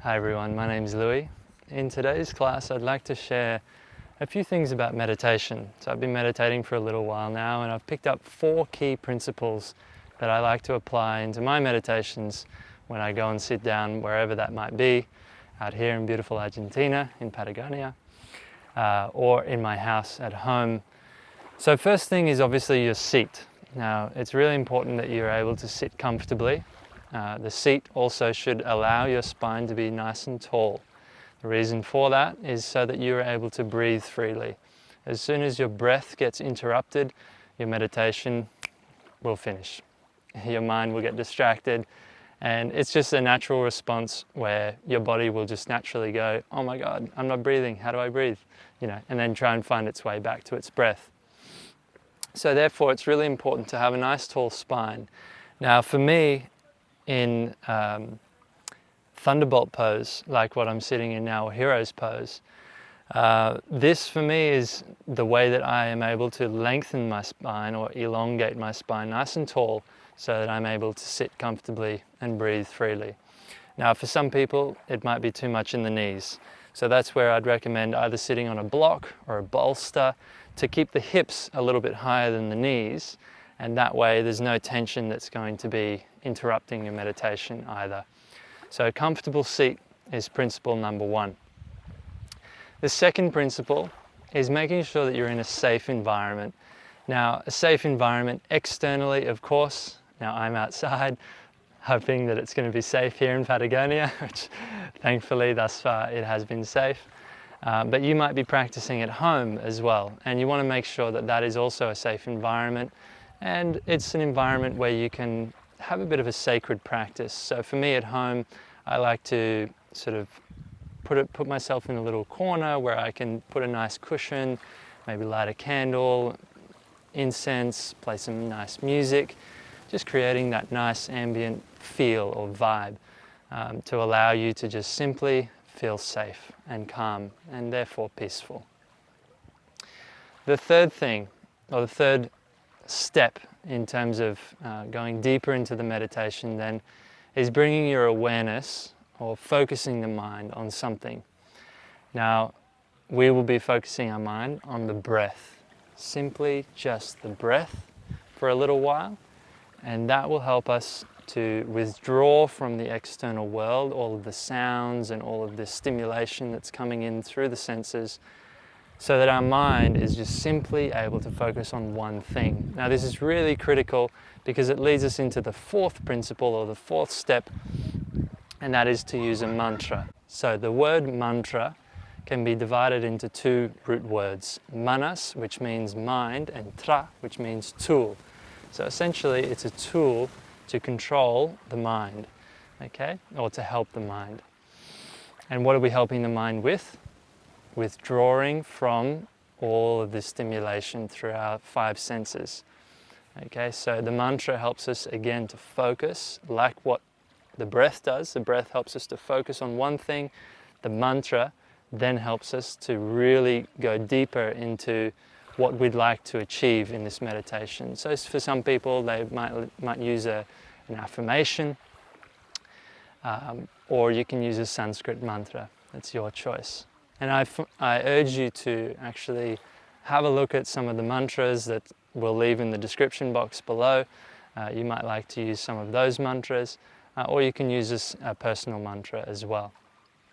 Hi everyone, my name's Louis. In today's class I'd like to share a few things about meditation. So I've been meditating for a little while now and I've picked up 4 key principles that I like to apply into my meditations when I go and sit down wherever that might be, out here in beautiful Argentina, in Patagonia, or in my house at home. So first thing is obviously your seat. Now it's really important that you're able to sit comfortably. The seat also should allow your spine to be nice and tall. The reason for that is so that you're able to breathe freely. As soon as your breath gets interrupted, your meditation will finish. Your mind will get distracted, and it's just a natural response where your body will just naturally go, oh my God, I'm not breathing, how do I breathe? And then try and find its way back to its breath. So therefore it's really important to have a nice tall spine. Now for me, in Thunderbolt pose, like what I'm sitting in now, or Hero's pose, this for me is the way that I am able to lengthen my spine or elongate my spine nice and tall so that I'm able to sit comfortably and breathe freely. Now for some people it might be too much in the knees, so that's where I'd recommend either sitting on a block or a bolster to keep the hips a little bit higher than the knees, and that way there's no tension that's going to be interrupting your meditation either. So a comfortable seat is principle number 1. The second principle is making sure that you're in a safe environment. Now, a safe environment externally, of course. Now I'm outside, hoping that it's going to be safe here in Patagonia, which thankfully thus far it has been safe. But you might be practicing at home as well, and you want to make sure that that is also a safe environment. And it's an environment where you can have a bit of a sacred practice. So for me at home, I like to sort of put myself in a little corner where I can put a nice cushion, maybe light a candle, incense, play some nice music, just creating that nice ambient feel or vibe to allow you to just simply feel safe and calm and therefore peaceful. The third thing, or the third step in terms of going deeper into the meditation then, is bringing your awareness or focusing the mind on something. Now, we will be focusing our mind on the breath, simply just the breath for a little while, and that will help us to withdraw from the external world, all of the sounds and all of the stimulation that's coming in through the senses, so that our mind is just simply able to focus on one thing. Now this is really critical because it leads us into the 4th principle, or the 4th step, and that is to use a mantra. So the word mantra can be divided into 2 root words, manas, which means mind, and tra, which means tool. So essentially it's a tool to control the mind, okay, or to help the mind. And what are we helping the mind with? Withdrawing from all of the stimulation through our 5 senses. Okay, so the mantra helps us again to focus, like what the breath does. The breath helps us to focus on one thing. The mantra then helps us to really go deeper into what we'd like to achieve in this meditation. So for some people, they might use an affirmation, or you can use a Sanskrit mantra. That's your choice. And I urge you to actually have a look at some of the mantras that we'll leave in the description box below. You might like to use some of those mantras, or you can use a personal mantra as well.